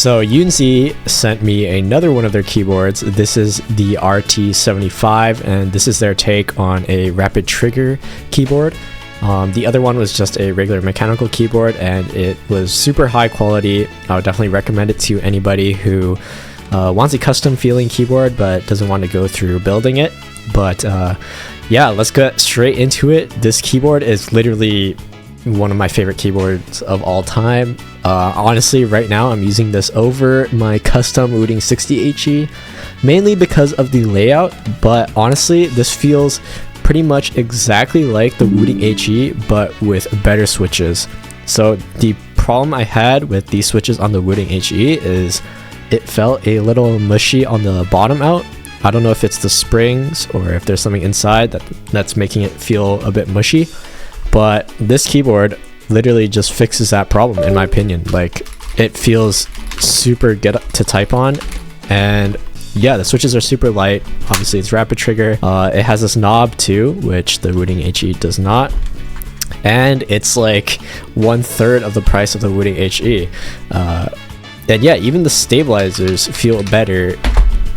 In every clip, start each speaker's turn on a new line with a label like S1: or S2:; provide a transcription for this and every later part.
S1: So YUNZII sent me another one of their keyboards. This is the RT75, and this is their take on a rapid trigger keyboard. The other one was just a regular mechanical keyboard, and it was super high quality. I would definitely recommend it to anybody who wants a custom feeling keyboard but doesn't want to go through building it. But yeah, let's get straight into it. This keyboard is literally one of my favorite keyboards of all time. Honestly, right now I'm using this over my custom WOOTING 60HE, mainly because of the layout, but honestly this feels pretty much exactly like the WOOTING HE but with better switches. So the problem I had with these switches on the WOOTING HE is it felt a little mushy on the bottom out. I don't know if it's the springs or if there's something inside that's making it feel a bit mushy, but this keyboard literally just fixes that problem in my opinion. Like, it feels super good to type on, and yeah, the switches are super light. Obviously it's rapid trigger. It has this knob too, which the WOOTING HE does not, and it's like 1/3 of the price of the WOOTING HE. And yeah, even the stabilizers feel better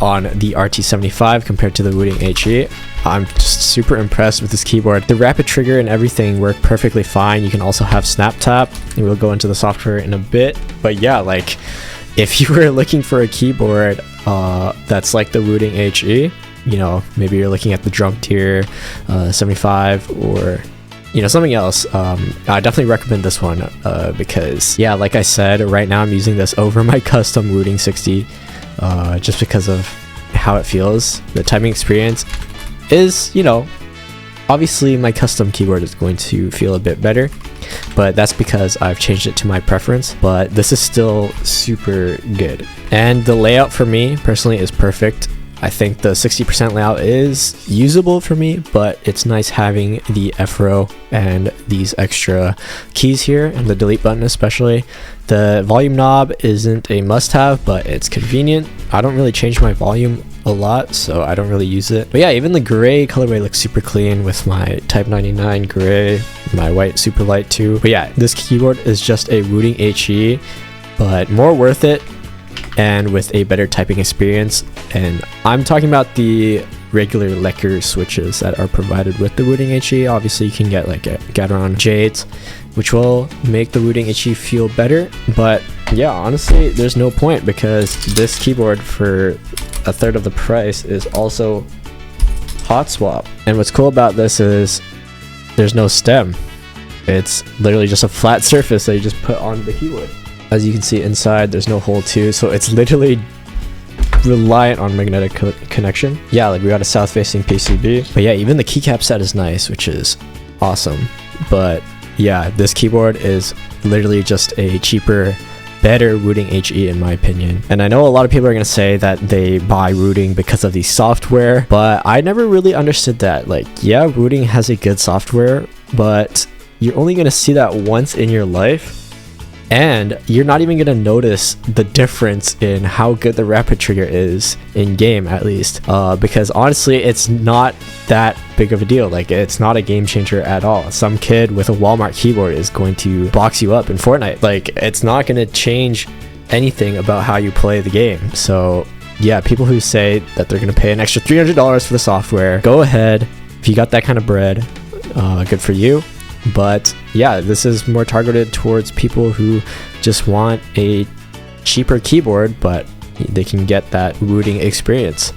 S1: on the RT75 compared to the WOOTING HE. I'm just super impressed with this keyboard. The rapid trigger and everything work perfectly fine. You can also have snap tap, and we'll go into the software in a bit. But yeah, like, if you were looking for a keyboard that's like the WOOTING HE, you know, maybe you're looking at the Drunk Tier 75 or you know, something else, I definitely recommend this one because yeah, like I said, right now I'm using this over my custom WOOTING 60 just because of how it feels. The typing experience is, you know, obviously my custom keyboard is going to feel a bit better, but that's because I've changed it to my preference. But this is still super good, and the layout for me personally is perfect. I think the 60% layout is usable for me, but it's nice having the F-row and these extra keys here, and the delete button especially. The volume knob isn't a must-have, but it's convenient. I don't really change my volume a lot, so I don't really use it. But yeah, even the gray colorway looks super clean with my Type 99 gray, my white super light too. But yeah, this keyboard is just a WOOTING HE, but more worth it and with a better typing experience. And I'm talking about the regular lacquer switches that are provided with the WOOTING HE. Obviously you can get like a Gateron J8, which will make the WOOTING HE feel better, but yeah, honestly there's no point because this keyboard for 1/3 of the price is also hot swap. And what's cool about this is there's no stem. It's literally just a flat surface that you just put on the keyboard. As you can see inside, there's no hole too, so it's literally reliant on magnetic connection. Yeah, like we got a south facing PCB, but yeah, even the keycap set is nice, which is awesome. But yeah, this keyboard is literally just a cheaper, better WOOTING HE in my opinion. And I know a lot of people are gonna say that they buy WOOTING because of the software, but I never really understood that. Like, yeah, WOOTING has a good software, but you're only gonna see that once in your life, and you're not even gonna notice the difference in how good the rapid trigger is in game, at least, because honestly it's not that big of a deal. Like, it's not a game changer at all. Some kid with a Walmart keyboard is going to box you up in Fortnite. Like, it's not gonna change anything about how you play the game. So yeah, people who say that they're gonna pay an extra $300 for the software, go ahead. If you got that kind of bread, good for you. But yeah, this is more targeted towards people who just want a cheaper keyboard, but they can get that WOOTING experience.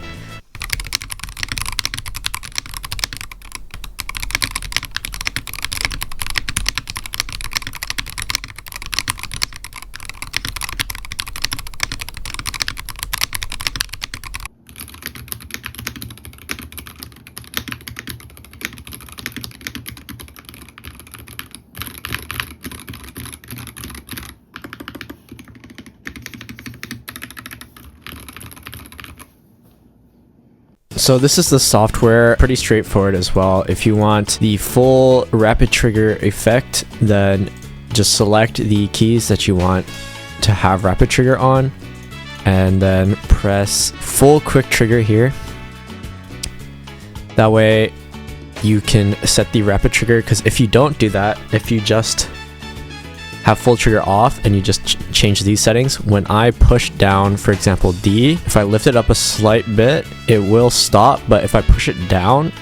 S1: So this is the software, pretty straightforward as well. If you want the full rapid trigger effect, then just select the keys that you want to have rapid trigger on, and then press full quick trigger here. That way you can set the rapid trigger, because if you don't do that, if you just have full trigger off and you just change these settings. When I push down, for example, D, if I lift it up a slight bit, it will stop, but if I push it down,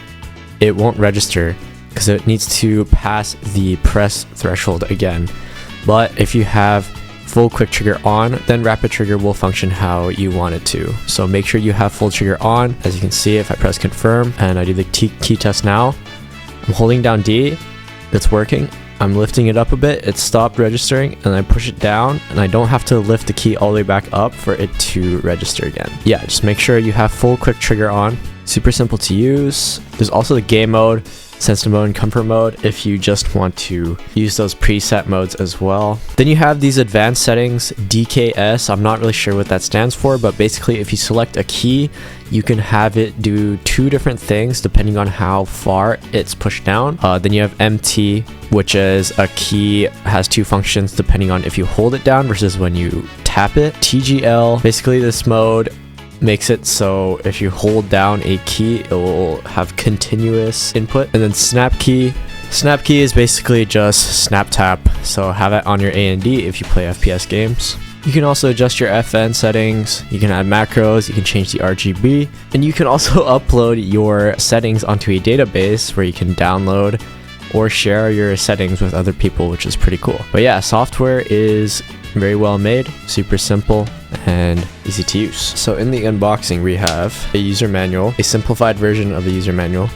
S1: it won't register because it needs to pass the press threshold again. But if you have full quick trigger on, then rapid trigger will function how you want it to. So make sure you have full trigger on. As you can see, if I press confirm and I do the key test now, I'm holding down D, it's working. I'm lifting it up a bit, it stopped registering, and I push it down, and I don't have to lift the key all the way back up for it to register again. Yeah, just make sure you have full quick trigger on. Super simple to use. There's also the game mode, sensitive mode, and comfort mode if you just want to use those preset modes as well. Then you have these advanced settings, DKS. I'm not really sure what that stands for, but basically if you select a key, you can have it do 2 different things depending on how far it's pushed down. Then you have MT, which is a key, has 2 functions depending on if you hold it down versus when you tap it. TGL, basically this mode makes it so if you hold down a key, it will have continuous input. And then snap key. Snap key is basically just snap tap, so have it on your A and D if you play FPS games. You can also adjust your FN settings, you can add macros, you can change the RGB, and you can also upload your settings onto a database where you can download or share your settings with other people, which is pretty cool. But yeah, software is very well made, super simple, and easy to use. So in the unboxing, we have a user manual, a simplified version of the user manual,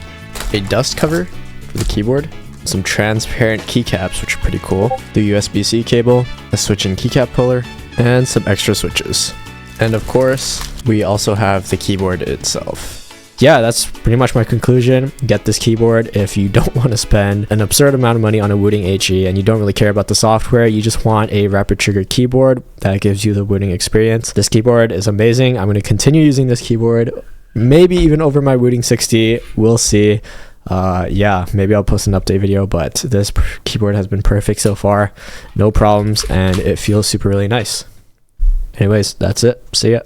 S1: a dust cover for the keyboard, some transparent keycaps, which are pretty cool, the USB-C cable, a switch and keycap puller, and some extra switches. And of course, we also have the keyboard itself. Yeah, that's pretty much my conclusion. Get this keyboard if you don't want to spend an absurd amount of money on a WOOTIng HE and you don't really care about the software. You just want a rapid trigger keyboard that gives you the WOOTIng experience. This keyboard is amazing. I'm going to continue using this keyboard, maybe even over my WOOTIng 60. We'll see. Yeah, maybe I'll post an update video, but this keyboard has been perfect so far. No problems, and it feels super really nice. Anyways, that's it. See ya.